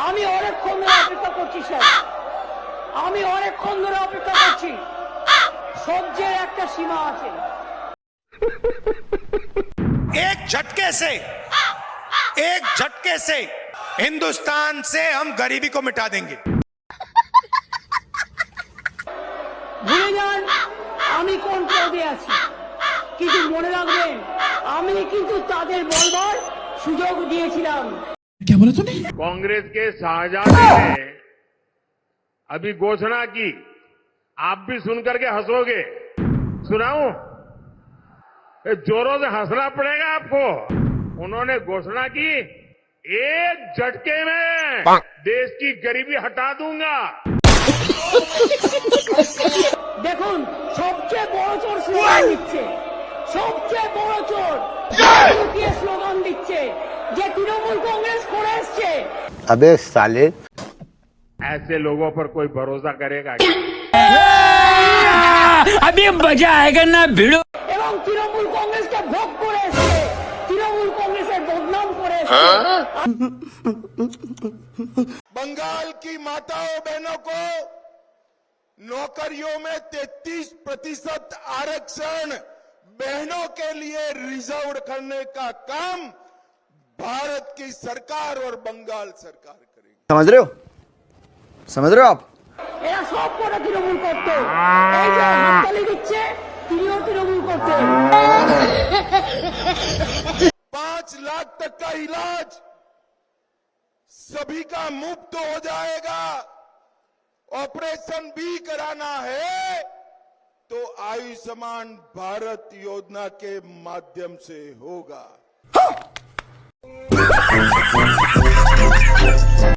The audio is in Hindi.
আমি অনেকক্ষণ ধরে অপেক্ষা করছি স্যার, আমি অনেকক্ষণ ধরে অপেক্ষা করছি। সহ্যের একটা সীমা আছে। एक झटके से हिंदुस्तान से हम गरीबी को मिटा देंगे। ভুলে যান আমি কোন পদে আছি, কিন্তু মনে রাখবেন আমি কিন্তু তাদের বলবার সুযোগ দিয়েছিলাম। क्या बोला तूने? कांग्रेस के शाहजादे ने अभी घोषणा की, आप भी सुनकर के हंसोगे। सुनाऊं? जोरों से हंसना पड़ेगा आपको। उन्होंने घोषणा की, एक झटके में देश की गरीबी हटा दूंगा। দেখুন সবচেয়ে বড় চোর স্লোগান দিচ্ছে, সবচেয়ে বড় চোর লুকিয়ে স্লোগান দিচ্ছে যে তৃণমূল কংগ্রেস করে এসছে। अबे साले, ऐसे लोगों पर कोई भरोसा करेगा क्या? अभी मजा आएगा ना भिड़ो। এবং তৃণমূল কংগ্রেসকে ভোগ করে এসছে, তৃণমূল কংগ্রেসের বদনাম করে এসছে। बंगाल की माताओं बहनों को नौकरियों में 33% आरक्षण बहनों के लिए रिजर्व करने का काम भारत की सरकार और बंगाल सरकार करेगी। समझ रहे हो? समझ रहे हो आप? এরা সব কটা তৃণমূল করতো, এই যে হাততালি দিচ্ছে তিনিও তৃণমূল করতেন। 5 लाख तक का इलाज सभी का मुफ्त हो जाएगा। ऑपरेशन भी कराना है तो आयुष्मान भारत योजना के माध्यम से होगा।